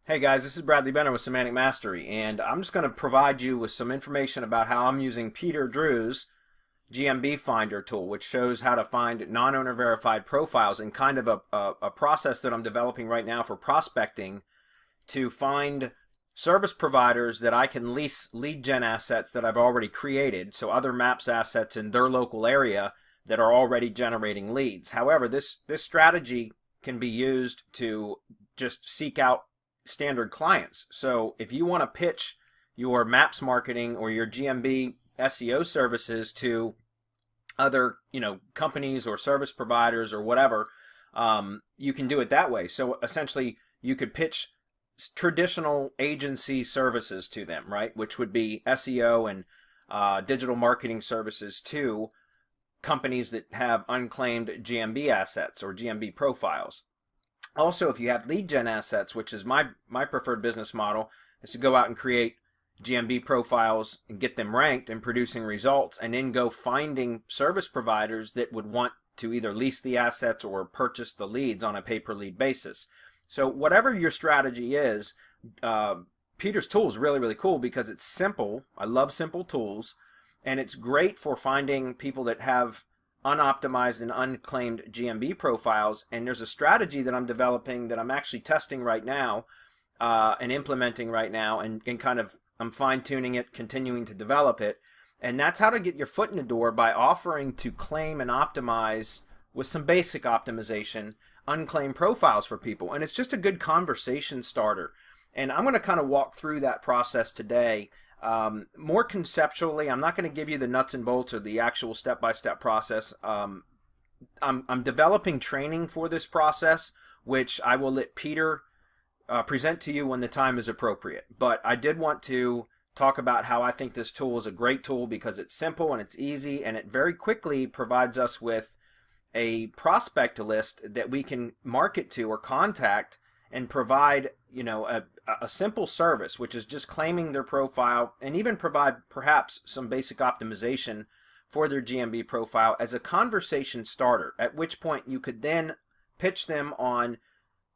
Hey guys, this is Bradley Benner with Semantic Mastery, and I'm just going to provide you with some information about how I'm using Peter Drew's GMB Finder tool, which shows how to find non-owner verified profiles, and kind of a process that I'm developing right now for prospecting to find service providers that I can lease lead gen assets that I've already created, so other maps assets in their local area that are already generating leads. However, this strategy can be used to just seek out standard clients. So if you want to pitch your maps marketing or your GMB SEO services to other companies or service providers or whatever, you can do it that way. So essentially you could pitch traditional agency services to them, right, which would be SEO and digital marketing services to companies that have unclaimed GMB assets or GMB profiles. Also, if you have lead gen assets, which is my preferred business model, is to go out and create GMB profiles and get them ranked and producing results, and then go finding service providers that would want to either lease the assets or purchase the leads on a pay-per-lead basis. So whatever your strategy is, Peter's tool is really, really cool because it's simple. I love simple tools, and it's great for finding people that have unoptimized and unclaimed GMB profiles. And there's a strategy that I'm developing that I'm actually testing right now and implementing right now, and kind of I'm fine-tuning it, continuing to develop it. And that's how to get your foot in the door by offering to claim and optimize with some basic optimization unclaimed profiles for people. And it's just a good conversation starter. And I'm going to kind of walk through that process today. More conceptually, I'm not going to give you the nuts and bolts or the actual step-by-step process. I'm developing training for this process, which I will let Peter present to you when the time is appropriate. But I did want to talk about how I think this tool is a great tool because it's simple and it's easy, and it very quickly provides us with a prospect list that we can market to or contact and provide a simple service, which is just claiming their profile, and even provide perhaps some basic optimization for their GMB profile as a conversation starter, at which point you could then pitch them on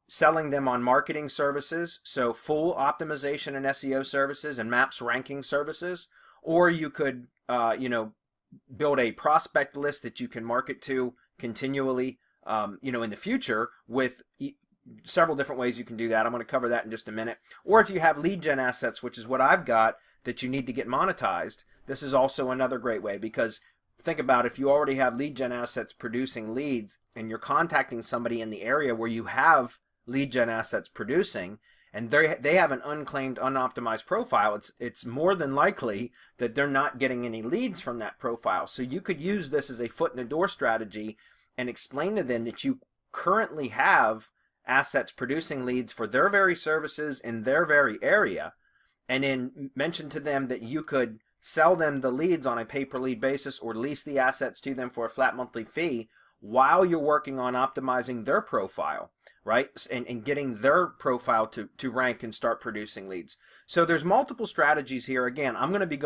selling them on marketing services, so full optimization and SEO services and maps ranking services, or you could build a prospect list that you can market to continually in the future with several different ways you can do that. I'm going to cover that in just a minute. Or if you have lead gen assets, which is what I've got, that you need to get monetized, this is also another great way, because think about if you already have lead gen assets producing leads and you're contacting somebody in the area where you have lead gen assets producing, and they have an unclaimed, unoptimized profile, it's more than likely that they're not getting any leads from that profile. So you could use this as a foot in the door strategy and explain to them that you currently have assets producing leads for their very services in their very area, and then mention to them that you could sell them the leads on a pay-per-lead basis or lease the assets to them for a flat monthly fee while you're working on optimizing their profile, right? And getting their profile to rank and start producing leads. So there's multiple strategies here. Again, I'm going to be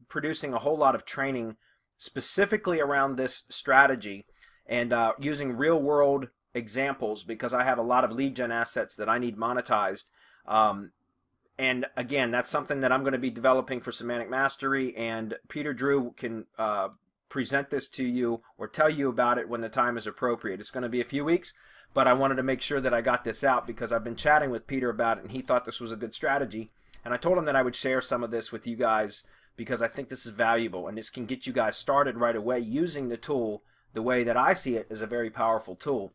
producing a whole lot of training specifically around this strategy, and using real-world examples, because I have a lot of lead gen assets that I need monetized. And again, that's something that I'm going to be developing for Semantic Mastery, and Peter Drew can present this to you or tell you about it when the time is appropriate. It's going to be a few weeks, but I wanted to make sure that I got this out because I've been chatting with Peter about it, and he thought this was a good strategy. And I told him that I would share some of this with you guys because I think this is valuable, and this can get you guys started right away using the tool the way that I see it as a very powerful tool.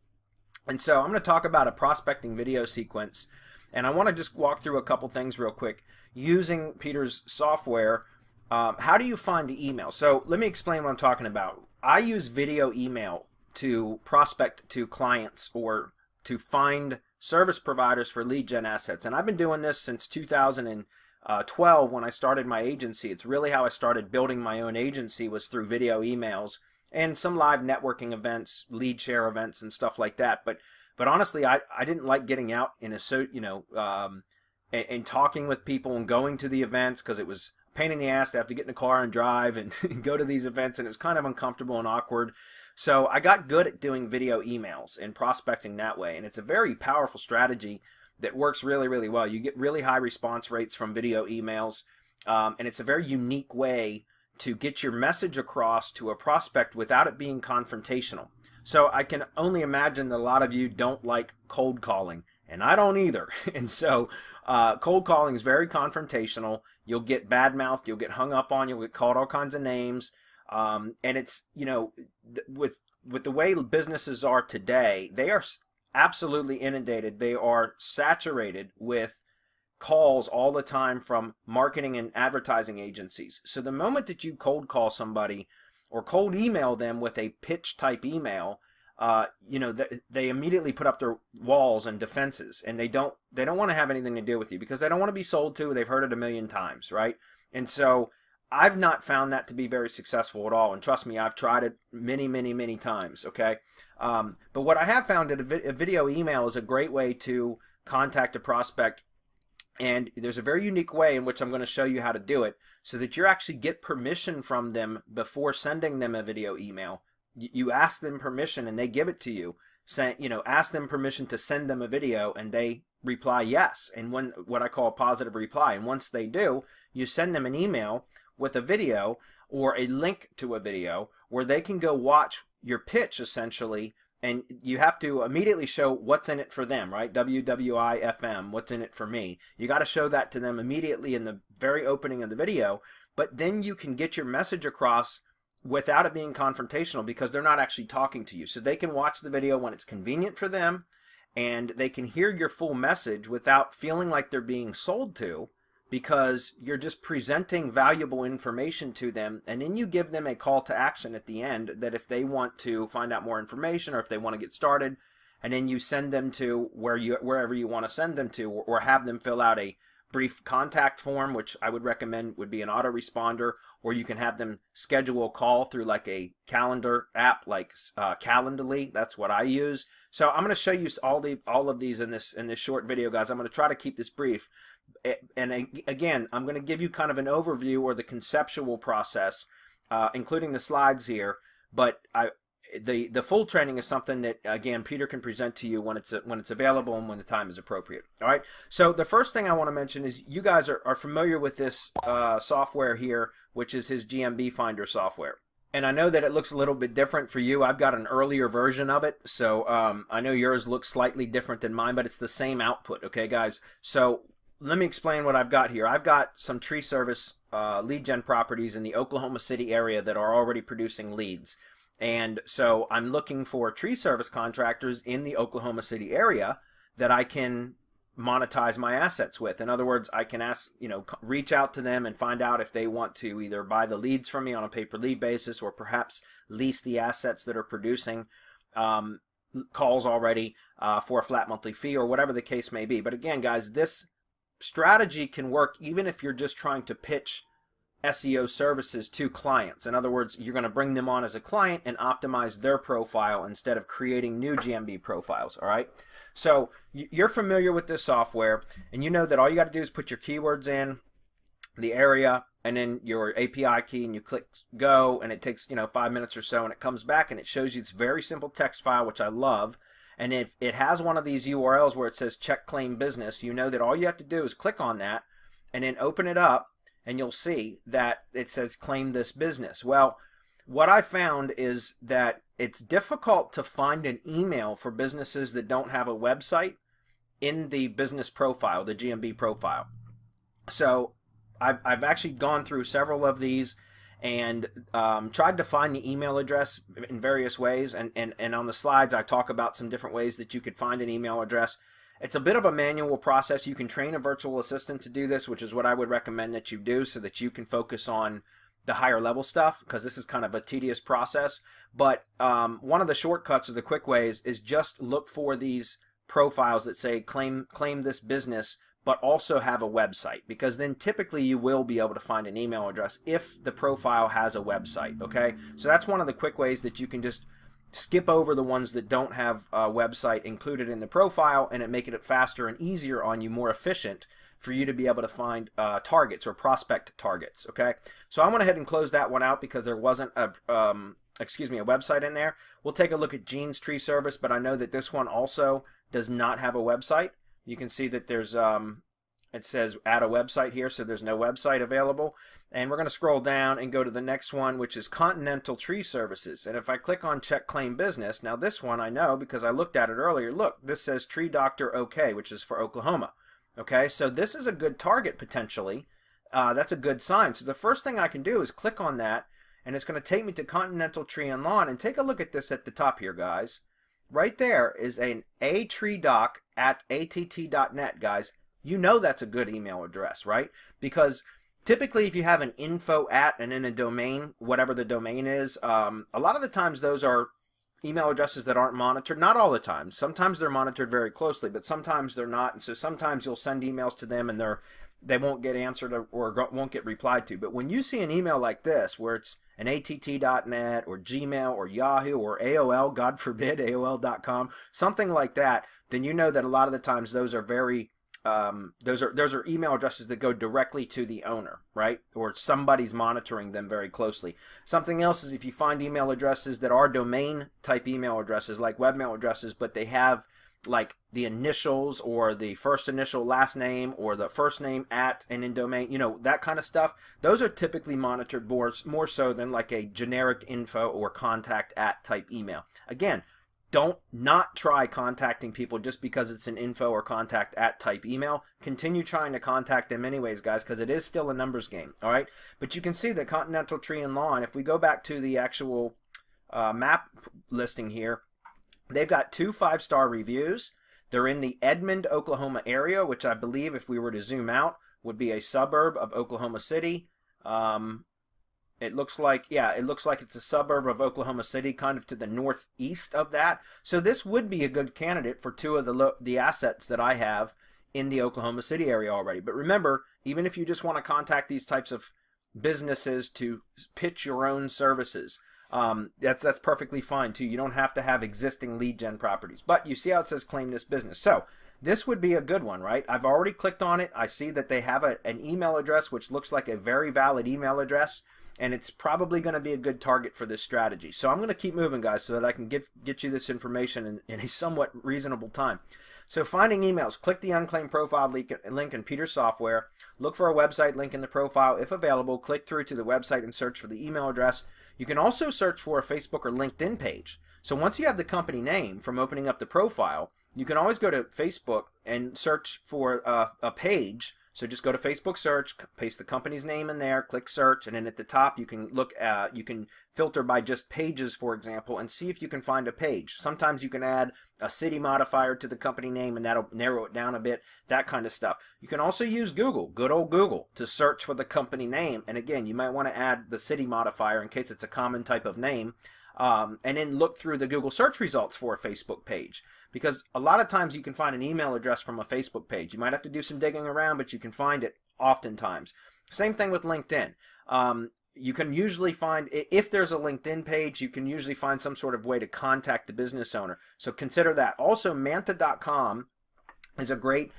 And so I'm going to talk about a prospecting video sequence, and I want to just walk through a couple things real quick. Using Peter's software, how do you find the email? So let me explain what I'm talking about. I use video email to prospect to clients or to find service providers for lead gen assets, and I've been doing this since 2012 when I started my agency. It's really how I started building my own agency, was through video emails and some live networking events, lead share events, and stuff like that. But honestly, I didn't like getting out in and talking with people and going to the events, because it was a pain in the ass to have to get in the car and drive and go to these events, and it was kind of uncomfortable and awkward. So I got good at doing video emails and prospecting that way, and it's a very powerful strategy that works really, really well. You get really high response rates from video emails, and it's a very unique way to get your message across to a prospect without it being confrontational. So I can only imagine that a lot of you don't like cold calling, and I don't either. And so cold calling is very confrontational. You'll get bad-mouthed, you'll get hung up on, you'll get called all kinds of names, and it's, you know, with the way businesses are today, they are absolutely inundated. They are saturated with calls all the time from marketing and advertising agencies. So the moment that you cold call somebody or cold email them with a pitch type email, you know, they immediately put up their walls and defenses, and they don't want to have anything to do with you because they don't want to be sold to. They've heard it a million times, right? And so I've not found that to be very successful at all. And trust me, I've tried it many, many, many times. Okay. But what I have found that a video email is a great way to contact a prospect. And there's a very unique way in which I'm going to show you how to do it so that you actually get permission from them before sending them a video email. You ask them permission and they give it to you. You know, ask them permission to send them a video and they reply yes. And what I call a positive reply. And once they do, you send them an email with a video or a link to a video where they can go watch your pitch essentially. And you have to immediately show what's in it for them, right? WWIFM, what's in it for me. You got to show that to them immediately in the very opening of the video, but then you can get your message across without it being confrontational because they're not actually talking to you. So they can watch the video when it's convenient for them, and they can hear your full message without feeling like they're being sold to, because you're just presenting valuable information to them, and then you give them a call to action at the end that if they want to find out more information or if they want to get started, and then you send them to wherever you want to send them to, or have them fill out a brief contact form, which I would recommend would be an autoresponder, or you can have them schedule a call through like a calendar app like Calendly. That's what I use. So I'm going to show you all of these in this short video, guys. I'm going to try to keep this brief. And again, I'm going to give you kind of an overview or the conceptual process, including the slides here. But the full training is something that, again, Peter can present to you when it's available and when the time is appropriate. All right. So the first thing I want to mention is you guys are familiar with this software here, which is his GMB Finder software. And I know that it looks a little bit different for you. I've got an earlier version of it, so I know yours looks slightly different than mine, but it's the same output. Okay, guys. So let me explain what I've got here. I've got some tree service lead gen properties in the Oklahoma City area that are already producing leads. And so I'm looking for tree service contractors in the Oklahoma City area that I can monetize my assets with. In other words, I can reach out to them and find out if they want to either buy the leads from me on a pay-per-lead basis or perhaps lease the assets that are producing calls already for a flat monthly fee or whatever the case may be. But again, guys, this strategy can work even if you're just trying to pitch SEO services to clients. In other words, you're going to bring them on as a client and optimize their profile instead of creating new GMB profiles. All right. So you're familiar with this software, and you know that all you got to do is put your keywords in, the area, and then your API key, and you click go, and it takes 5 minutes or so, and it comes back and it shows you this very simple text file, which I love. And if it has one of these URLs where it says check claim business, you know that all you have to do is click on that and then open it up, and you'll see that it says claim this business. Well, what I found is that it's difficult to find an email for businesses that don't have a website in the business profile, the GMB profile. So I've actually gone through several of these and tried to find the email address in various ways. And on the slides, I talk about some different ways that you could find an email address. It's a bit of a manual process. You can train a virtual assistant to do this, which is what I would recommend that you do so that you can focus on the higher level stuff, because this is kind of a tedious process. But one of the shortcuts or the quick ways is just look for these profiles that say claim this business, but also have a website, because then typically you will be able to find an email address if the profile has a website. Okay, so that's one of the quick ways that you can just skip over the ones that don't have a website included in the profile, and it make it faster and easier on you, more efficient for you to be able to find targets or prospect targets. Okay, so I went ahead and closed that one out because there wasn't a website in there. We'll take a look at Gene's Tree Service, but I know that this one also does not have a website. You can see that there's it says add a website here, so there's no website available. And we're going to scroll down and go to the next one, which is Continental Tree Services. And if I click on Check Claim Business, now this one I know because I looked at it earlier. Look, this says Tree Doctor OK, which is for Oklahoma. Okay, so this is a good target potentially. That's a good sign. So the first thing I can do is click on that, and it's going to take me to Continental Tree and Lawn. And take a look at this at the top here, guys. Right there is an atreedoc@att.net, guys. You know that's a good email address, right? Because typically if you have an info at and then a domain, whatever the domain is, a lot of the times those are email addresses that aren't monitored. Not all the time. Sometimes they're monitored very closely, but sometimes they're not. And so sometimes you'll send emails to them and they won't get answered or won't get replied to. But when you see an email like this, where it's an att.net or Gmail or Yahoo or AOL, God forbid, AOL.com, something like that, then you know that a lot of the times those are very those are email addresses that go directly to the owner, right? Or somebody's monitoring them very closely. Something else is if you find email addresses that are domain type email addresses like webmail addresses, but they have like the initials or the first initial last name or the first name at and in domain, you know, that kind of stuff. Those are typically monitored more so than like a generic info or contact at type email. Again, don't not try contacting people just because it's an info or contact at type email. Continue trying to contact them anyways, guys, because it is still a numbers game, all right? But you can see that Continental Tree and Lawn, if we go back to the actual map listing here, they've got 2 5-star reviews. They're in the Edmond, Oklahoma area, which I believe if we were to zoom out would be a suburb of Oklahoma City. It looks like, yeah, it looks like it's a suburb of Oklahoma City, kind of to the northeast of that. So this would be a good candidate for 2 of the assets that I have in the Oklahoma City area already. But remember, even if you just want to contact these types of businesses to pitch your own services, that's perfectly fine too. You don't have to have existing lead gen properties. But you see how it says claim this business. So this would be a good one, right? I've already clicked on it. I see that they have an email address which looks like a very valid email address. And it's probably going to be a good target for this strategy. So I'm going to keep moving, guys, so that I can get you this information in a somewhat reasonable time. So finding emails, click the unclaimed profile link in Peter's software. Look for a website link in the profile. If available, click through to the website and search for the email address. You can also search for a Facebook or LinkedIn page. So once you have the company name from opening up the profile, you can always go to Facebook and search for a page. So just go to Facebook search, paste the company's name in there, click search, and then at the top you can look at, you can filter by just pages, for example, and see if you can find a page. Sometimes you can add a city modifier to the company name and that'll narrow it down a bit, that kind of stuff. You can also use Google, good old Google, to search for the company name. And again, you might want to add the city modifier in case it's a common type of name. And then look through the Google search results for a Facebook page. Because a lot of times you can find an email address from a Facebook page. You might have to do some digging around, but you can find it oftentimes. Same thing with LinkedIn. You can usually find, if there's a LinkedIn page, you can usually find some sort of way to contact the business owner. So consider that. Also, Manta.com is a great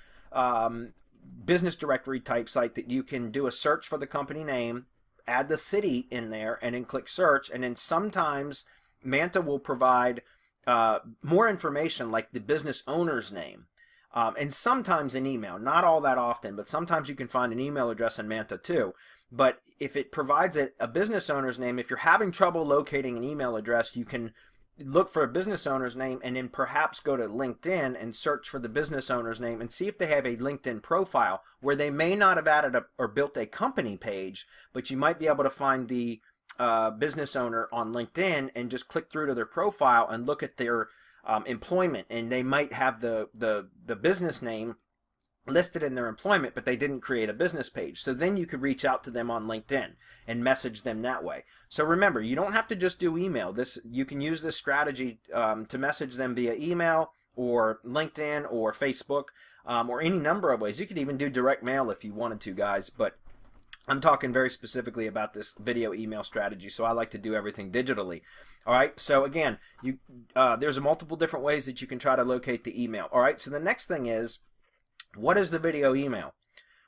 business directory type site that you can do a search for the company name, add the city in there, and then click search. And then sometimes Manta will provide more information like the business owner's name, and sometimes an email. Not all that often, but sometimes you can find an email address in Manta too. But if it provides a business owner's name, if you're having trouble locating an email address, you can look for a business owner's name and then perhaps go to LinkedIn and search for the business owner's name and see if they have a LinkedIn profile where they may not have added or built a company page, but you might be able to find the business owner on LinkedIn and just click through to their profile and look at their employment, and they might have the business name listed in their employment, but they didn't create a business page. So then you could reach out to them on LinkedIn and message them that way. So remember, you don't have to just do email. You can use this strategy to message them via email or LinkedIn or Facebook or any number of ways. You could even do direct mail if you wanted to, guys, but I'm talking very specifically about this video email strategy, so I like to do everything digitally. All right, so again, there's multiple different ways that you can try to locate the email. All right, so the next thing is, what is the video email?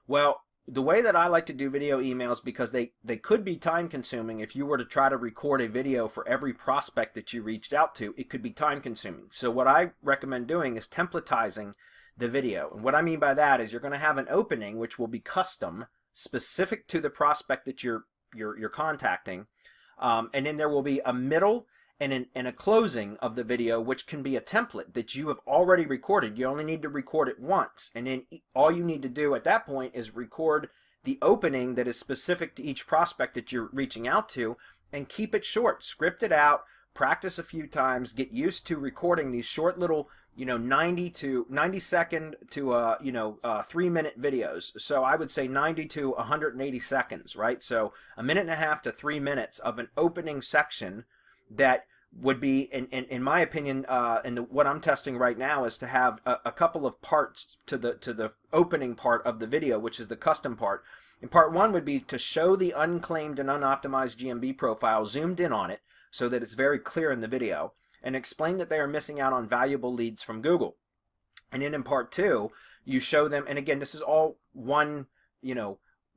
Well, the way that I like to do video emails, because they could be time consuming. If you were to try to record a video for every prospect that you reached out to, it could be time consuming. So what I recommend doing is templatizing the video. And what I mean by that is you're going to have an opening which will be custom, specific to the prospect that you're contacting, and then there will be a middle and a closing of the video, which can be a template that you have already recorded. You only need to record it once, and then all you need to do at that point is record the opening that is specific to each prospect that you're reaching out to, and keep it short. Script it out, practice a few times, get used to recording these short little 90 second to 3 minute videos. So I would say 90 to 180 seconds, right? So a minute and a half to 3 minutes of an opening section that would be, in my opinion, what I'm testing right now is to have a couple of parts to the opening part of the video, which is the custom part. And part one would be to show the unclaimed and unoptimized GMB profile, zoomed in on it so that it's very clear in the video, and explain that they are missing out on valuable leads from Google. And then in part two, you show them, and again, this is all one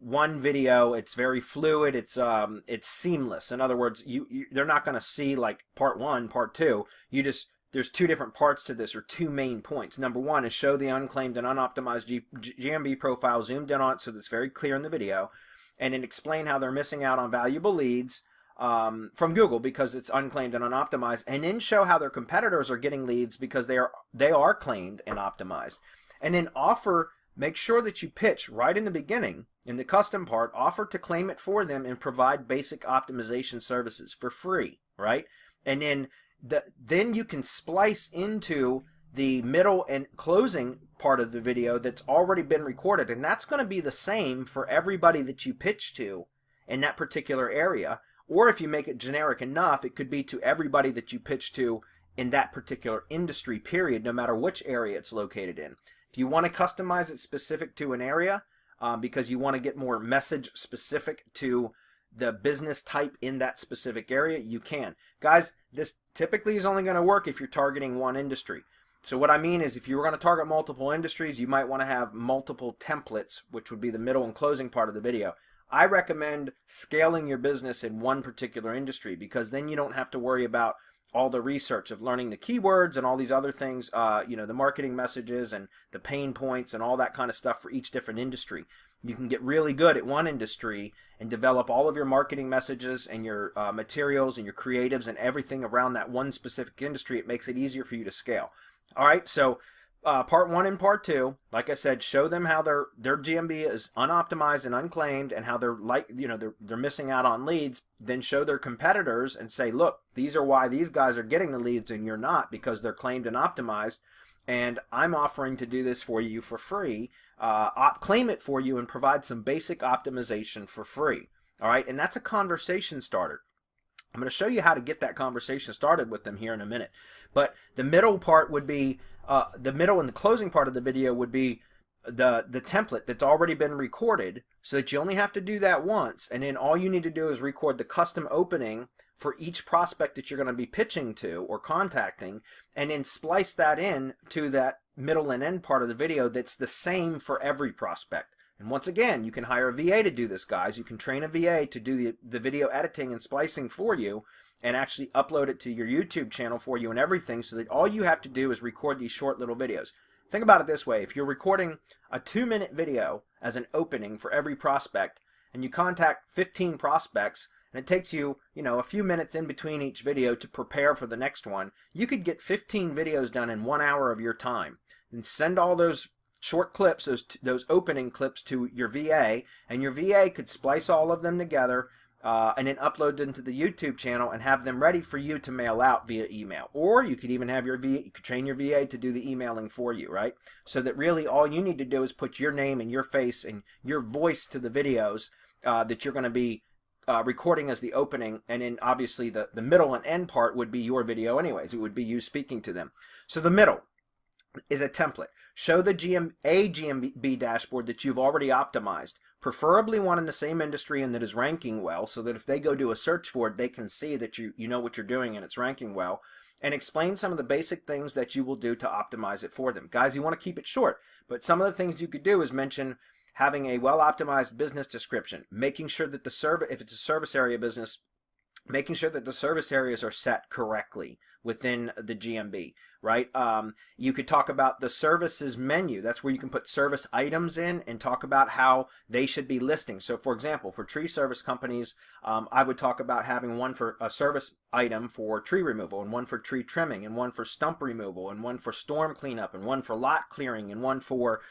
video. It's very fluid. It's seamless. In other words, they're not going to see like part one, part two. There's two different parts to this, or two main points. Number one is show the unclaimed and unoptimized GMB profile, zoomed in on it so that's very clear in the video, and then explain how they're missing out on valuable leads from Google because it's unclaimed and unoptimized, and then show how their competitors are getting leads because they are claimed and optimized. And then make sure that you pitch right in the beginning, in the custom part, offer to claim it for them and provide basic optimization services for free, right? And then you can splice into the middle and closing part of the video that's already been recorded, and that's going to be the same for everybody that you pitch to in that particular area. Or if you make it generic enough, it could be to everybody that you pitch to in that particular industry, period, no matter which area it's located in. If you want to customize it specific to an area because you want to get more message specific to the business type in that specific area, you can. Guys, this typically is only going to work if you're targeting one industry. So what I mean is if you were going to target multiple industries, you might want to have multiple templates, which would be the middle and closing part of the video. I recommend scaling your business in one particular industry because then you don't have to worry about all the research of learning the keywords and all these other things, the marketing messages and the pain points and all that kind of stuff for each different industry. You can get really good at one industry and develop all of your marketing messages and your materials and your creatives and everything around that one specific industry. It makes it easier for you to scale. All right, so part one and part two, like I said, show them how their GMB is unoptimized and unclaimed and how they're missing out on leads. Then show their competitors and say, look, these are why these guys are getting the leads and you're not, because they're claimed and optimized. And I'm offering to do this for you for free, claim it for you, and provide some basic optimization for free. All right, and that's a conversation starter. I'm going to show you how to get that conversation started with them here in a minute. But the middle part would be, the middle and the closing part of the video would be the template that's already been recorded, so that you only have to do that once, and then all you need to do is record the custom opening for each prospect that you're going to be pitching to or contacting, and then splice that in to that middle and end part of the video that's the same for every prospect. And once again, you can hire a VA to do this, guys. You can train a VA to do the video editing and splicing for you and actually upload it to your YouTube channel for you and everything, so that all you have to do is record these short little videos. Think about it this way. If you're recording a 2-minute video as an opening for every prospect and you contact 15 prospects and it takes you, a few minutes in between each video to prepare for the next one, you could get 15 videos done in 1 hour of your time. And send all those short clips, those opening clips to your VA, and your VA could splice all of them together and then upload them to the YouTube channel and have them ready for you to mail out via email. Or you could even have you could train your VA to do the emailing for you, right? So that really all you need to do is put your name and your face and your voice to the videos that you're going to be recording as the opening, and then obviously the middle and end part would be your video anyways. It would be you speaking to them. So the middle is a template. Show the GMB dashboard that you've already optimized, preferably one in the same industry and that is ranking well, so that if they go do a search for it, they can see that you know what you're doing and it's ranking well, and explain some of the basic things that you will do to optimize it for them. Guys, you want to keep it short, but some of the things you could do is mention having a well-optimized business description, making sure that if it's a service area business, making sure that the service areas are set correctly, within the GMB, right? You could talk about the services menu. That's where you can put service items in and talk about how they should be listing. So for example, for tree service companies, I would talk about having one for a service item for tree removal, and one for tree trimming, and one for stump removal, and one for storm cleanup, and one for lot clearing, and one for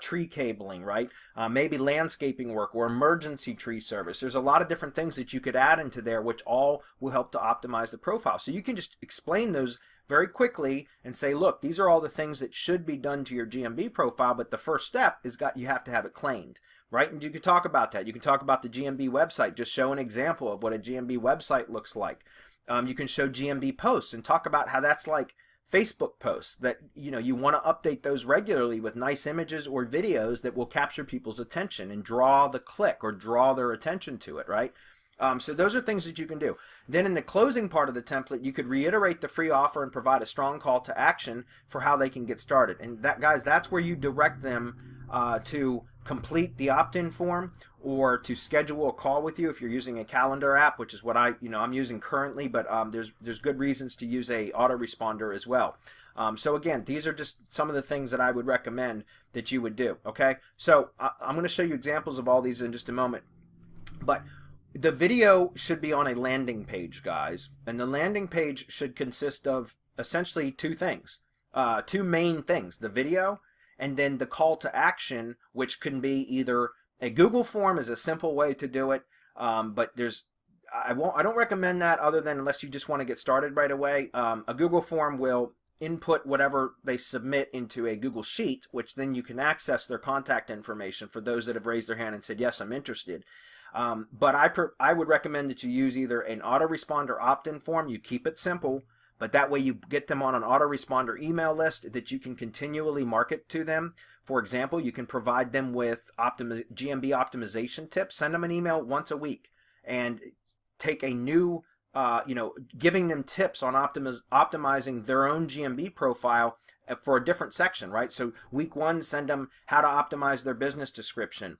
tree cabling, right? Maybe landscaping work or emergency tree service. There's a lot of different things that you could add into there, which all will help to optimize the profile. So you can just explain those very quickly and say, look, these are all the things that should be done to your GMB profile, but the first step is you have to have it claimed, right? And you can talk about that. You can talk about the GMB website, just show an example of what a GMB website looks like. You can show GMB posts and talk about how that's like Facebook posts, that you want to update those regularly with nice images or videos that will capture people's attention and draw the click or draw their attention to it, right? So those are things that you can do. Then in the closing part of the template, you could reiterate the free offer and provide a strong call to action for how they can get started. And that, guys, that's where you direct them to complete the opt-in form or to schedule a call with you if you're using a calendar app, which is what I'm using currently, but there's good reasons to use a autoresponder as well. So again, these are just some of the things that I would recommend that you would do. Okay, so I'm going to show you examples of all these in just a moment, but the video should be on a landing page, guys, and the landing page should consist of essentially two things, two main things: the video and then the call to action, which can be either a Google form is a simple way to do it, but I don't recommend that other than unless you just want to get started right away. A Google form will input whatever they submit into a Google Sheet, which then you can access their contact information for those that have raised their hand and said, yes, I'm interested. But I would recommend that you use either an autoresponder opt-in form. You keep it simple, but that way you get them on an autoresponder email list that you can continually market to them. For example, you can provide them with GMB optimization tips. Send them an email once a week and take a new, giving them tips on optimizing their own GMB profile for a different section, right? So week 1, send them how to optimize their business description.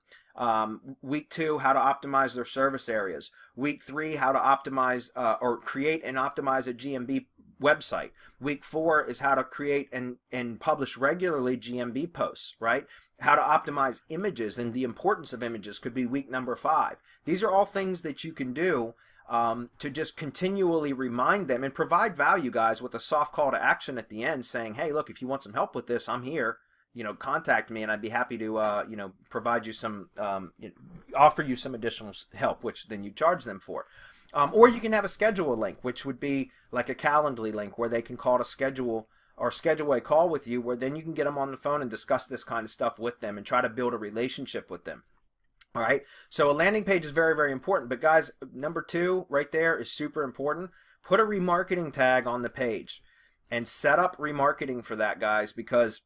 Week 2, how to optimize their service areas. Week 3, how to optimize or create and optimize a GMB website. Week 4 is how to create and publish regularly GMB posts, right? How to optimize images, and the importance of images could be week number 5. These are all things that you can do to just continually remind them and provide value, guys, with a soft call to action at the end saying, hey, look, if you want some help with this, I'm here. Contact me and I'd be happy to, provide you some, offer you some additional help, which then you charge them for. Or you can have a schedule link, which would be like a Calendly link where they can call to schedule or schedule a call with you, where then you can get them on the phone and discuss this kind of stuff with them and try to build a relationship with them. All right. So a landing page is very, very important. But guys, number 2 right there is super important. Put a remarketing tag on the page and set up remarketing for that, guys, because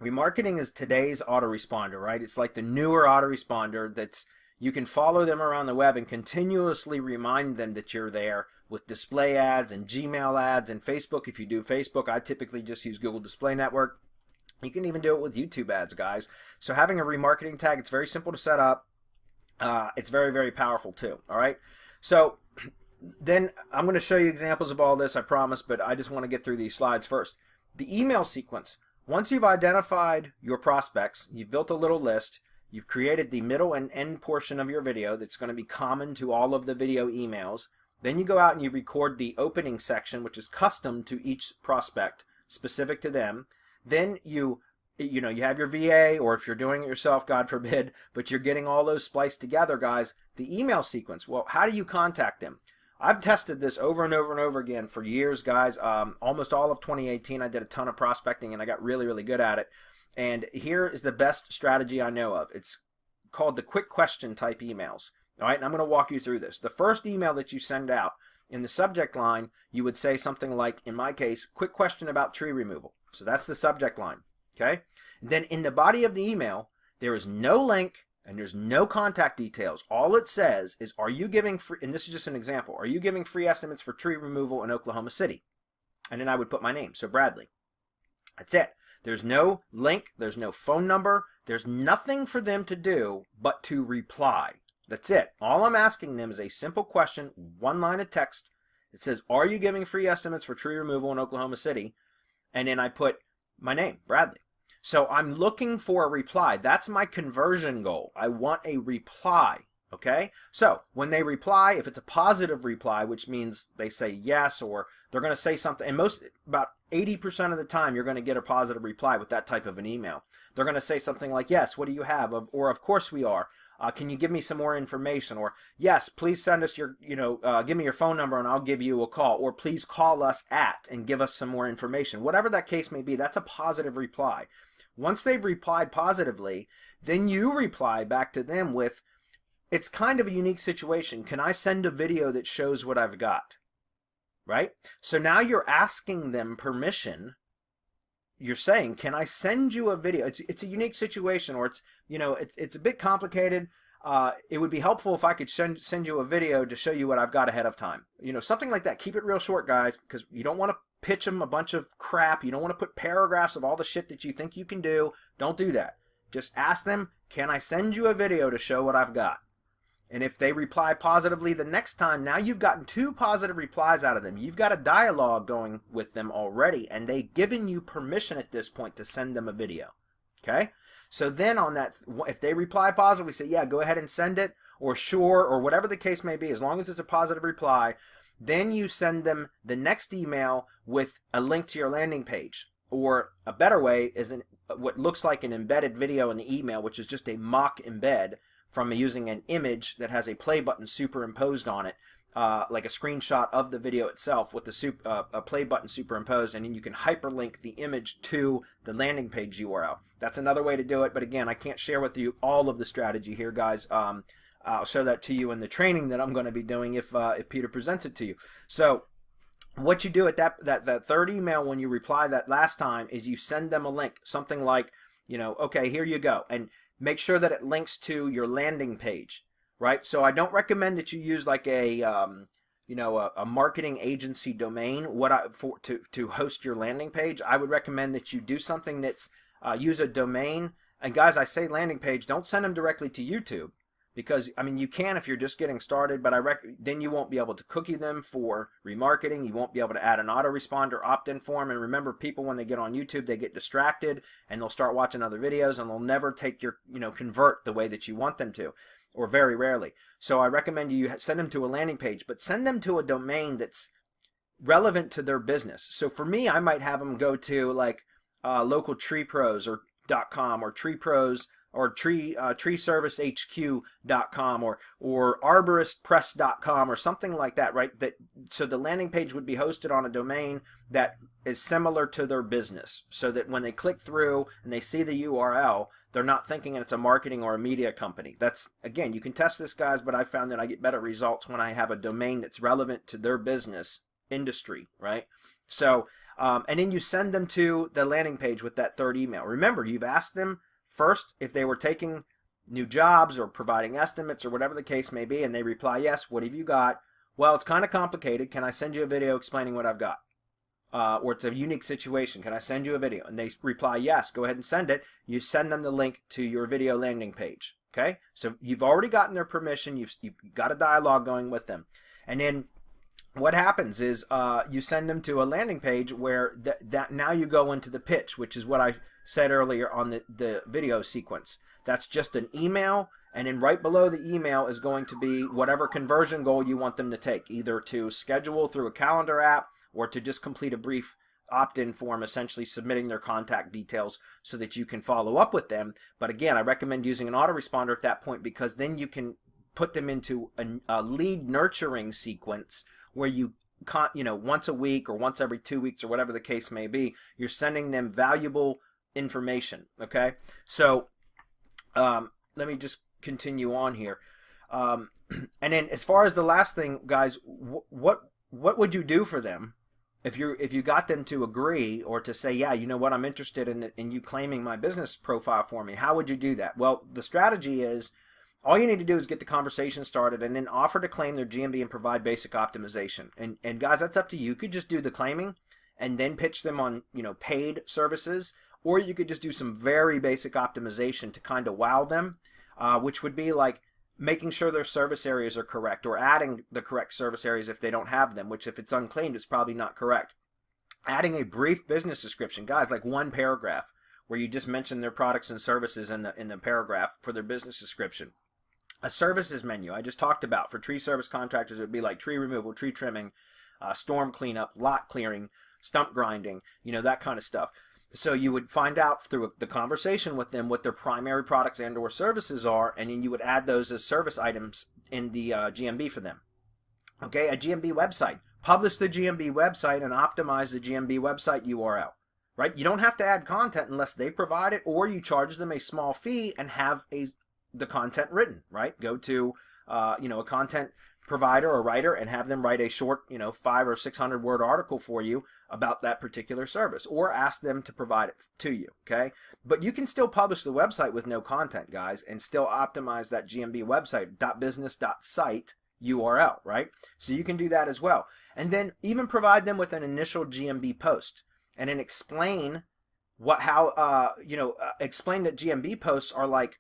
remarketing is today's autoresponder, right? It's like the newer autoresponder that's you can follow them around the web and continuously remind them that you're there with display ads and Gmail ads and Facebook. If you do Facebook, I typically just use Google Display Network. You can even do it with YouTube ads, guys. So having a remarketing tag, it's very simple to set up. It's very, very powerful too. All right. So then I'm going to show you examples of all this, I promise, but I just want to get through these slides first. The email sequence. Once you've identified your prospects, you've built a little list, you've created the middle and end portion of your video that's going to be common to all of the video emails. Then you go out and you record the opening section, which is custom to each prospect, specific to them. Then you have your VA, or if you're doing it yourself, God forbid, but you're getting all those spliced together, guys. The email sequence. Well, how do you contact them? I've tested this over and over and over again for years, guys. Almost all of 2018, I did a ton of prospecting, and I got really, really good at it. And here is the best strategy I know of. It's called the quick question type emails. All right, and I'm going to walk you through this. The first email that you send out, in the subject line, you would say something like, in my case, quick question about tree removal. So that's the subject line. Okay? And then in the body of the email, there is no link and there's no contact details. All it says is, are you giving free, and this is just an example, are you giving free estimates for tree removal in Oklahoma City? And then I would put my name, so Bradley. That's it. There's no link, there's no phone number, there's nothing for them to do but to reply. That's it. All I'm asking them is a simple question, one line of text. It says, are you giving free estimates for tree removal in Oklahoma City? And then I put my name, Bradley. So I'm looking for a reply. That's my conversion goal. I want a reply. Okay? So when they reply, if it's a positive reply, which means they say yes, or they're going to say something, and about 80% of the time, you're going to get a positive reply with that type of an email. They're going to say something like, yes, what do you have? Or, of course we are. Can you give me some more information? Or, yes, please send us your, give me your phone number and I'll give you a call. Or, please call us at and give us some more information. Whatever that case may be, that's a positive reply. Once they've replied positively, then you reply back to them with, it's kind of a unique situation. Can I send a video that shows what I've got? Right? So now you're asking them permission. You're saying, can I send you a video? It's a unique situation, or it's a bit complicated. It would be helpful if I could send you a video to show you what I've got ahead of time. Something like that. Keep it real short, guys, because you don't want to pitch them a bunch of crap. You don't want to put paragraphs of all the shit that you think you can do. Don't do that. Just ask them, can I send you a video to show what I've got? And if they reply positively the next time, now you've gotten 2 positive replies out of them. You've got a dialogue going with them already, and they've given you permission at this point to send them a video. Okay? So then on that, if they reply positively, say, yeah, go ahead and send it, or sure, or whatever the case may be, as long as it's a positive reply, then you send them the next email with a link to your landing page. Or a better way is what looks like an embedded video in the email, which is just a mock embed from using an image that has a play button superimposed on it, like a screenshot of the video itself with a play button superimposed, and then you can hyperlink the image to the landing page URL. That's another way to do it, but again, I can't share with you all of the strategy here, guys. I'll show that to you in the training that I'm going to be doing if Peter presents it to you. So what you do at that third email when you reply that last time is you send them a link, something like, okay, here you go, and make sure that it links to your landing page, right? So I don't recommend that you use like a marketing agency domain to host your landing page. I would recommend that you do something that's use a domain. And guys, I say landing page, don't send them directly to YouTube, because I mean you can if you're just getting started, but then you won't be able to cookie them for remarketing. You won't be able to add an autoresponder opt-in form. And remember, people when they get on YouTube, they get distracted and they'll start watching other videos and they'll never take your convert the way that you want them to, or very rarely. So I recommend you send them to a landing page, but send them to a domain that's relevant to their business. So for me, I might have them go to like localtreepros or .com or treepros or treeservicehq.com or arboristpress.com or something like that, right? So the landing page would be hosted on a domain that is similar to their business, so that when they click through and they see the URL, they're not thinking it's a marketing or a media company. That's, again, you can test this, guys, but I found that I get better results when I have a domain that's relevant to their business industry, right? So, and then you send them to the landing page with that third email. Remember, you've asked them first if they were taking new jobs or providing estimates or whatever the case may be, and they reply, yes, what have you got? Well, it's kind of complicated. Can I send you a video explaining what I've got? Or it's a unique situation. Can I send you a video? And they reply, yes, go ahead and send it. You send them the link to your video landing page. Okay? So you've already gotten their permission. You've got a dialogue going with them. And then what happens is you send them to a landing page where that now you go into the pitch, which is what I said earlier on the video sequence. That's just an email, and then right below the email is going to be whatever conversion goal you want them to take, either to schedule through a calendar app or to just complete a brief opt-in form, essentially submitting their contact details so that you can follow up with them. But again, I recommend using an autoresponder at that point, because then you can put them into a lead nurturing sequence where you once a week or once every 2 weeks or whatever the case may be, you're sending them valuable information. Okay, so let me just continue on here, and then as far as the last thing, guys, what would you do for them if you got them to agree or to say, yeah, you know what, I'm interested in you claiming my business profile for me? How would you do that? Well, the strategy is, all you need to do is get the conversation started and then offer to claim their GMB and provide basic optimization. And guys, that's up to you. You could just do the claiming and then pitch them on paid services, or you could just do some very basic optimization to kind of wow them, which would be like, making sure their service areas are correct, or adding the correct service areas if they don't have them, which if it's unclaimed, it's probably not correct. Adding a brief business description, guys, like one paragraph, where you just mention their products and services in the paragraph for their business description. A services menu I just talked about for tree service contractors, it would be like tree removal, tree trimming, storm cleanup, lot clearing, stump grinding, that kind of stuff. So you would find out through the conversation with them what their primary products and or services are, and then you would add those as service items in the GMB for them. Okay, a GMB website. Publish the GMB website and optimize the GMB website URL. Right? You don't have to add content unless they provide it, or you charge them a small fee and have the content written. Right? Go to a content provider or writer and have them write a short 500 or 600 word article for you about that particular service, or ask them to provide it to you. Okay, but you can still publish the website with no content, guys, and still optimize that GMB website .business.site URL. Right? So you can do that as well, and then even provide them with an initial GMB post, and then explain explain that GMB posts are like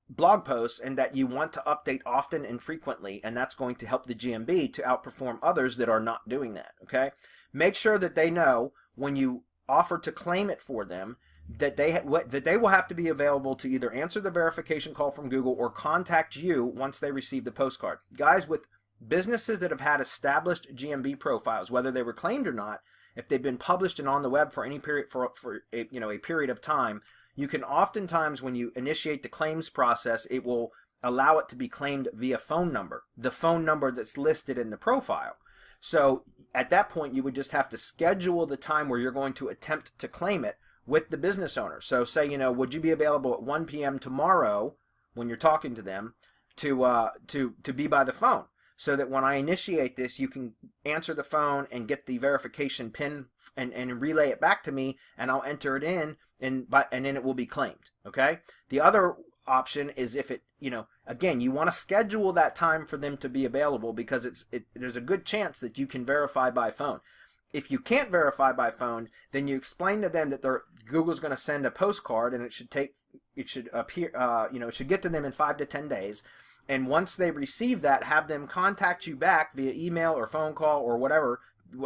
blog posts, and that you want to update often and frequently, and that's going to help the GMB to outperform others that are not doing that. Okay, make sure that they know when you offer to claim it for them that they will have to be available to either answer the verification call from Google or contact you once they receive the postcard. Guys, with businesses that have had established GMB profiles, whether they were claimed or not, if they've been published and on the web for any period a period of time, you can oftentimes, when you initiate the claims process, it will allow it to be claimed via phone number, the phone number that's listed in the profile. So at that point, you would just have to schedule the time where you're going to attempt to claim it with the business owner. So say, would you be available at 1 p.m. tomorrow when you're talking to them to be by the phone, so that when I initiate this, you can answer the phone and get the verification pin and relay it back to me, and I'll enter it in, and then it will be claimed. Okay. The other option is if again, you want to schedule that time for them to be available, because there's a good chance that you can verify by phone. If you can't verify by phone, then you explain to them that Google's going to send a postcard, and it should get to them in 5 to 10 days. And once they receive that, have them contact you back via email or phone call or whatever,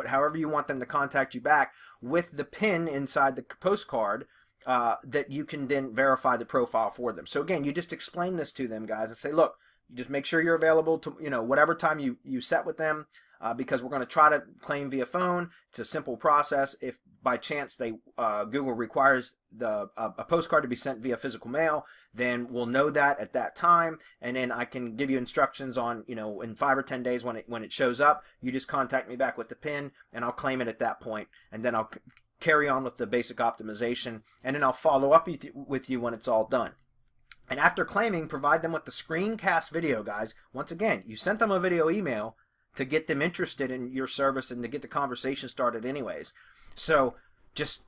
however you want them to contact you back, with the pin inside the postcard that you can then verify the profile for them. So again, you just explain this to them, guys, and say, look, you just make sure you're available to whatever time you set with them, because we're going to try to claim via phone. It's a simple process. If by chance Google requires a postcard to be sent via physical mail, then we'll know that at that time, and then I can give you instructions on, in 5 or 10 days when it shows up, you just contact me back with the PIN, and I'll claim it at that point, and then I'll carry on with the basic optimization, and then I'll follow up with you when it's all done. And after claiming, provide them with the screencast video, guys. Once again, you sent them a video email to get them interested in your service and to get the conversation started anyways. So just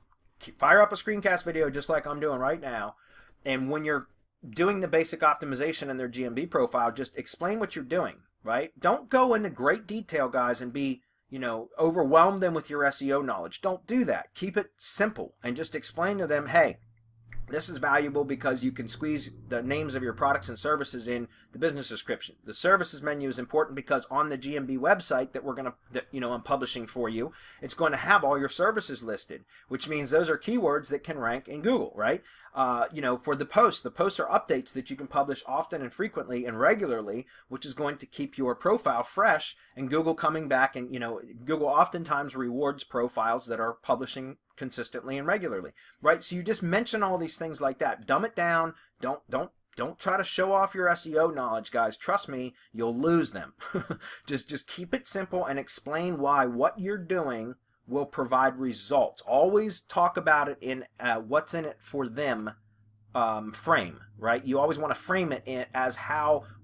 fire up a screencast video just like I'm doing right now. And when you're doing the basic optimization in their GMB profile, just explain what you're doing, right? Don't go into great detail, guys, and overwhelm them with your SEO knowledge. Don't do that. Keep it simple and just explain to them, hey, this is valuable because you can squeeze the names of your products and services in the business description. The services menu is important because on the GMB website I'm publishing for you, it's going to have all your services listed, which means those are keywords that can rank in Google, right? For the posts are updates that you can publish often and frequently and regularly, which is going to keep your profile fresh and Google coming back. And Google oftentimes rewards profiles that are publishing consistently and regularly, right? So you just mention all these things like that. Dumb it down. Don't try to show off your SEO knowledge, guys. Trust me, you'll lose them. just keep it simple and explain why what you're doing will provide results. Always talk about it in what's in it for them frame, right? You always want to frame it as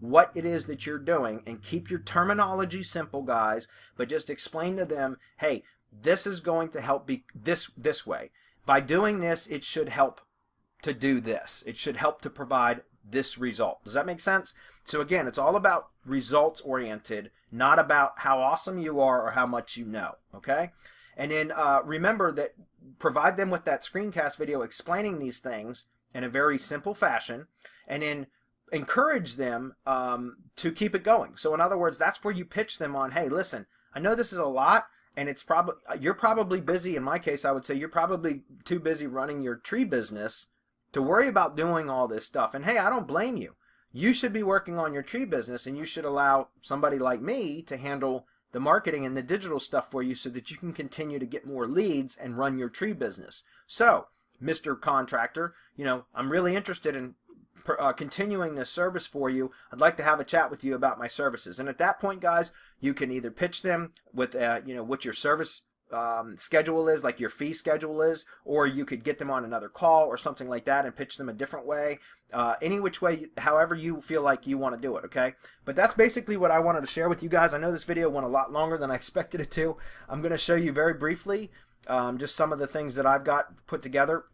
what it is that you're doing, and keep your terminology simple, guys, but just explain to them, hey, this is going to help be this way. By doing this, it should help to do this. It should help to provide this result. Does that make sense? So again, it's all about results oriented, not about how awesome you are or how much you know, okay? And then remember that provide them with that screencast video explaining these things in a very simple fashion, and then encourage them to keep it going. So in other words, that's where you pitch them on, hey, listen, I know this is a lot, and it's probably, you're probably busy. In my case, I would say you're probably too busy running your tree business to worry about doing all this stuff. And hey, I don't blame you. You should be working on your tree business, and you should allow somebody like me to handle the marketing and the digital stuff for you so that you can continue to get more leads and run your tree business. So, Mr. Contractor, I'm really interested in continuing this service for you. I'd like to have a chat with you about my services. And at that point, guys, you can either pitch them with what your service schedule is, like your fee schedule is, or you could get them on another call or something like that and pitch them a different way. Any which way, however you feel like you want to do it, okay? But that's basically what I wanted to share with you guys. I know this video went a lot longer than I expected it to. I'm going to show you very briefly just some of the things that I've got put together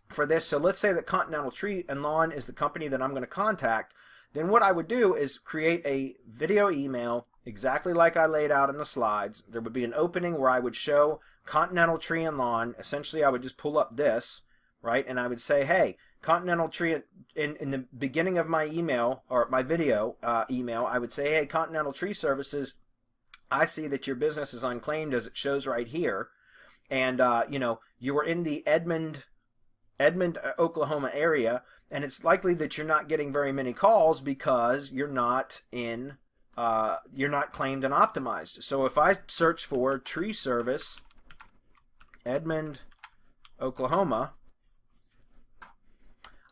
for this. So let's say that Continental Tree and Lawn is the company that I'm going to contact. Then what I would do is create a video email exactly like I laid out in the slides. There would be an opening where I would show Continental Tree and Lawn. Essentially, I would just pull up this, right? And I would say, hey, Continental Tree, in the beginning of my email, or my video email, I would say, hey, Continental Tree Services, I see that your business is unclaimed as it shows right here. And, you were in the Edmond, Oklahoma area, and it's likely that you're not getting very many calls because you're not claimed and optimized. So if I search for tree service, Edmond, Oklahoma,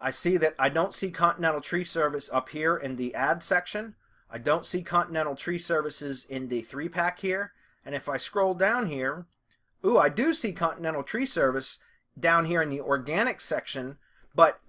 I see that I don't see Continental Tree Service up here in the ad section. I don't see Continental Tree Services in the 3-pack here. And if I scroll down here, ooh, I do see Continental Tree Service down here in the organic section, but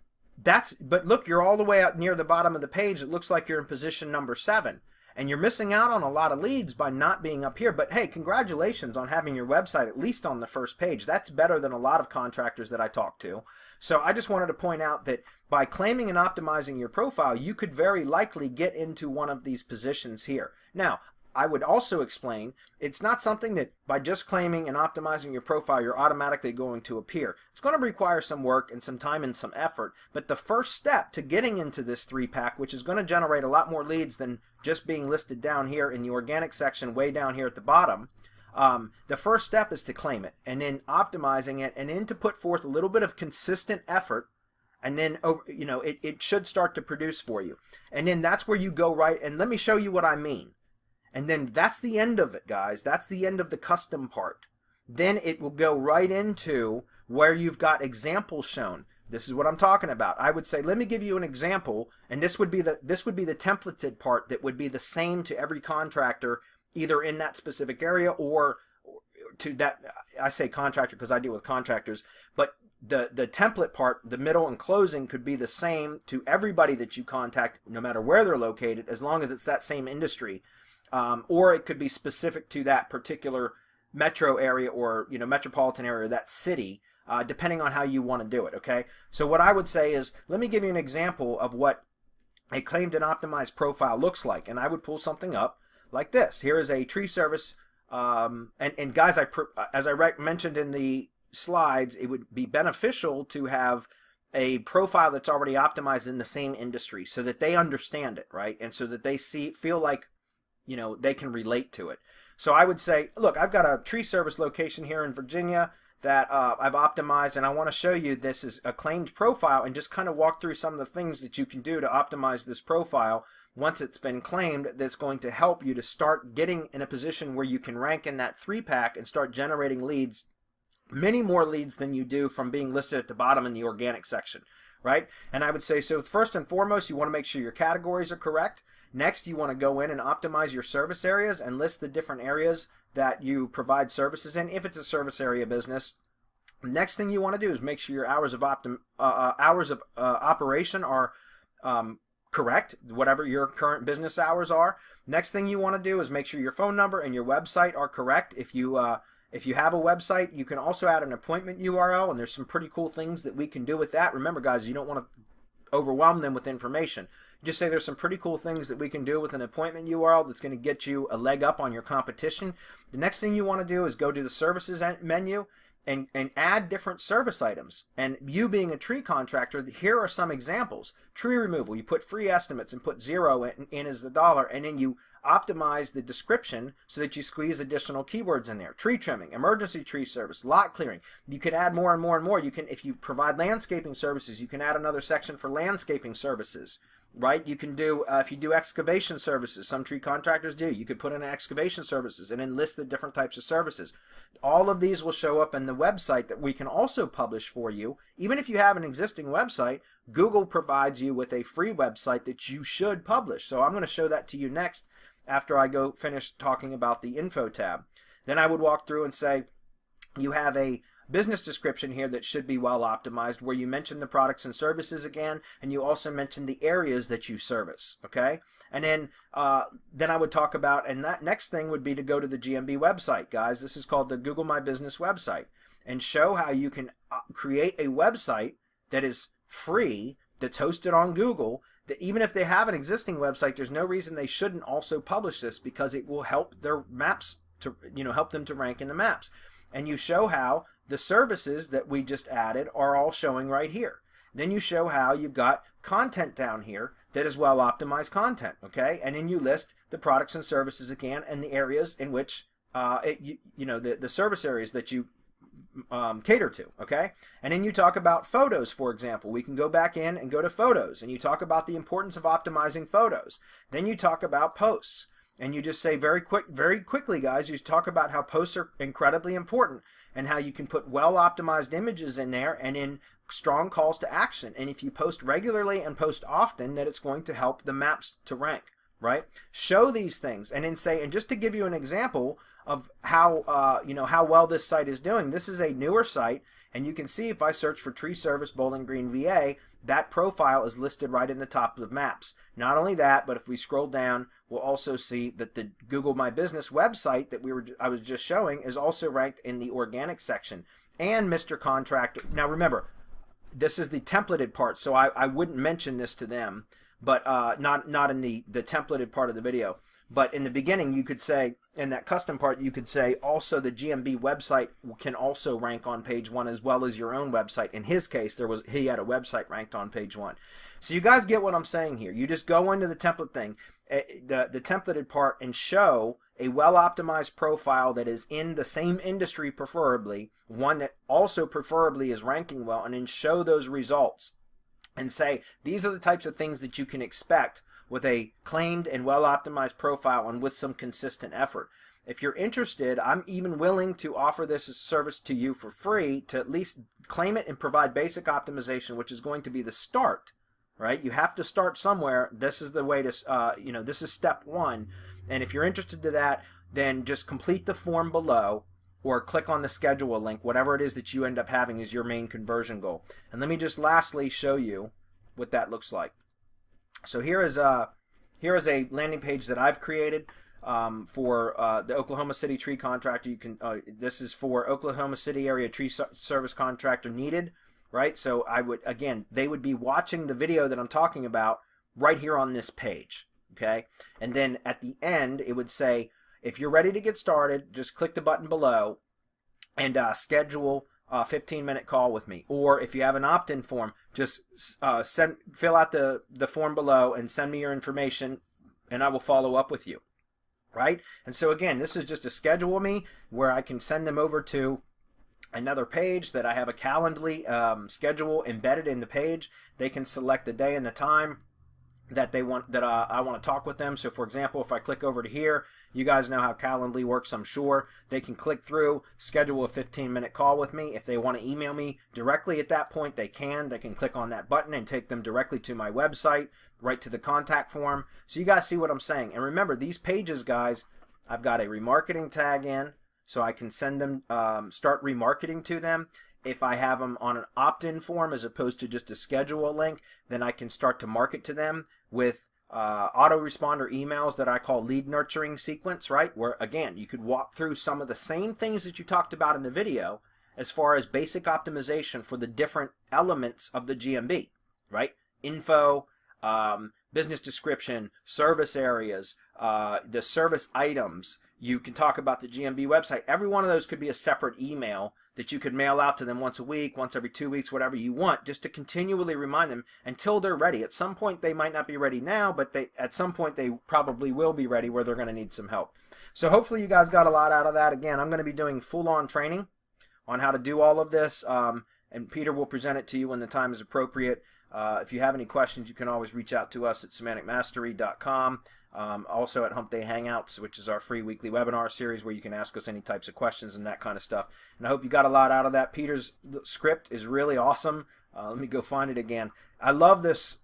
look, you're all the way out near the bottom of the page. It looks like you're in position number 7. And you're missing out on a lot of leads by not being up here. But hey, congratulations on having your website at least on the first page. That's better than a lot of contractors that I talk to. So I just wanted to point out that by claiming and optimizing your profile, you could very likely get into one of these positions here. Now, I would also explain, it's not something that by just claiming and optimizing your profile, you're automatically going to appear. It's going to require some work and some time and some effort, but the first step to getting into this 3-pack, which is going to generate a lot more leads than just being listed down here in the organic section way down here at the bottom, the first step is to claim it, and then optimizing it, and then to put forth a little bit of consistent effort, and then it should start to produce for you. And then that's where you go right, and let me show you what I mean. And then that's the end of it, guys. That's the end of the custom part. Then it will go right into where you've got examples shown. This is what I'm talking about. I would say, let me give you an example, and this would be the templated part that would be the same to every contractor, either in that specific area or to that. I say contractor because I deal with contractors, but the template part, the middle and closing, could be the same to everybody that you contact, no matter where they're located, as long as it's that same industry. Or it could be specific to that particular metro area or metropolitan area, that city, depending on how you want to do it. Okay, so what I would say is, let me give you an example of what a claimed and optimized profile looks like, and I would pull something up like this. Here is a tree service, and guys, as I mentioned in the slides, it would be beneficial to have a profile that's already optimized in the same industry so that they understand it, right, and so that they feel like they can relate to it. So I would say, look, I've got a tree service location here in Virginia that I've optimized, and I want to show you this is a claimed profile and just kind of walk through some of the things that you can do to optimize this profile once it's been claimed, that's going to help you to start getting in a position where you can rank in that 3-pack and start generating leads, many more leads than you do from being listed at the bottom in the organic section, right? And I would say, so first and foremost, you want to make sure your categories are correct. Next, you want to go in and optimize your service areas and list the different areas that you provide services in, if it's a service area business. Next thing you want to do is make sure your hours of operation are correct, whatever your current business hours are. Next thing you want to do is make sure your phone number and your website are correct. If you have a website, you can also add an appointment URL, and there's some pretty cool things that we can do with that. Remember, guys, you don't want to overwhelm them with information. Just say there's some pretty cool things that we can do with an appointment URL that's going to get you a leg up on your competition. The next thing you want to do is go to the services menu, and add different service items. And you being a tree contractor, here are some examples. Tree removal, you put free estimates and put 0 in as the dollar, and then you optimize the description so that you squeeze additional keywords in there. Tree trimming, emergency tree service, lot clearing. You can add more and more and more. You can, if you provide landscaping services, you can add another section for landscaping services. Right? You can do, if you do excavation services, some tree contractors do, you could put in excavation services and then list the different types of services. All of these will show up in the website that we can also publish for you. Even if you have an existing website, Google provides you with a free website that you should publish. So I'm going to show that to you next after I go finish talking about the info tab. Then I would walk through and say, you have a business description here that should be well optimized, where you mention the products and services again, and you also mention the areas that you service. Okay, and then I would talk about, and that next thing would be to go to the GMB website, guys. This is called the Google My Business website, and show how you can create a website that is free, that's hosted on Google, that even if they have an existing website, there's no reason they shouldn't also publish this, because it will help their maps to, help them to rank in the maps. And you show how the services that we just added are all showing right here. Then you show how you've got content down here that is well optimized content, okay? And then you list the products and services again, and the areas in which the service areas that you cater to, okay? And then you talk about photos, for example. We can go back in and go to photos, and you talk about the importance of optimizing photos. Then you talk about posts, and you just say very quickly, guys, you talk about how posts are incredibly important, and how you can put well optimized images in there and in strong calls to action. And if you post regularly and post often, that it's going to help the maps to rank, right? Show these things, and then say, and just to give you an example of how how well this site is doing, this is a newer site, and you can see if I search for Tree Service Bowling Green, VA, that profile is listed right in the top of the maps. Not only that, but if we scroll down, we'll also see that the Google My Business website that I was just showing is also ranked in the organic section. And Mr. Contractor, now remember, this is the templated part, so I wouldn't mention this to them, but not in the templated part of the video. But in the beginning, you could say, in that custom part, you could say also the GMB website can also rank on page 1 as well as your own website. In his case, he had a website ranked on page 1. So you guys get what I'm saying here. You just go into the template thing, the templated part, and show a well-optimized profile that is in the same industry, preferably, one that also preferably is ranking well, and then show those results and say, these are the types of things that you can expect with a claimed and well-optimized profile and with some consistent effort. If you're interested, I'm even willing to offer this as a service to you for free, to at least claim it and provide basic optimization, which is going to be the start, right? You have to start somewhere. This is the way to, this is step 1. And if you're interested in that, then just complete the form below or click on the schedule link, whatever it is that you end up having as your main conversion goal. And let me just lastly show you what that looks like. So here is a landing page that I've created for the Oklahoma City tree contractor. You can this is for Oklahoma City area tree service contractor needed, right? So they would be watching the video that I'm talking about right here on this page, okay? And then at the end, it would say, if you're ready to get started, just click the button below and schedule a 15-minute call with me. Or if you have an opt-in form, just fill out the form below and send me your information, and I will follow up with you, right? And so again, this is just a schedule me where I can send them over to another page that I have a Calendly schedule embedded in the page. They can select the day and the time that they want, that I want to talk with them. So for example, if I click over to here, you guys know how Calendly works, I'm sure. They can click through, schedule a 15-minute call with me. If they want to email me directly at that point, they can. They can click on that button and take them directly to my website, right to the contact form. So you guys see what I'm saying. And remember, these pages, guys, I've got a remarketing tag in, so I can send them, start remarketing to them. If I have them on an opt-in form as opposed to just a schedule link, then I can start to market to them with autoresponder emails that I call lead nurturing sequence, right? Where, again, you could walk through some of the same things that you talked about in the video as far as basic optimization for the different elements of the GMB, right? Info, business description, service areas, the service items. You can talk about the GMB website. Every one of those could be a separate email that you could mail out to them once a week, once every 2 weeks, whatever you want, just to continually remind them until they're ready. At some point, they might not be ready now, but at some point they probably will be ready where they're going to need some help. So hopefully you guys got a lot out of that. Again, I'm going to be doing full-on training on how to do all of this, and Peter will present it to you when the time is appropriate. If you have any questions, you can always reach out to us at semanticmastery.com. Also at Hump Day Hangouts, which is our free weekly webinar series where you can ask us any types of questions and that kind of stuff. And I hope you got a lot out of that. Peter's script is really awesome. Let me go find it again. I love this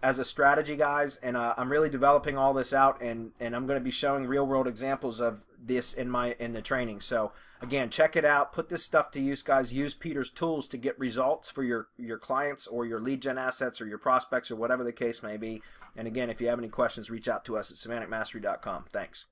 as a strategy, guys, and I'm really developing all this out, and I'm going to be showing real-world examples of this in the training. So again, check it out. Put this stuff to use, guys. Use Peter's tools to get results for your clients or your lead gen assets or your prospects or whatever the case may be. And again, if you have any questions, reach out to us at semanticmastery.com. Thanks.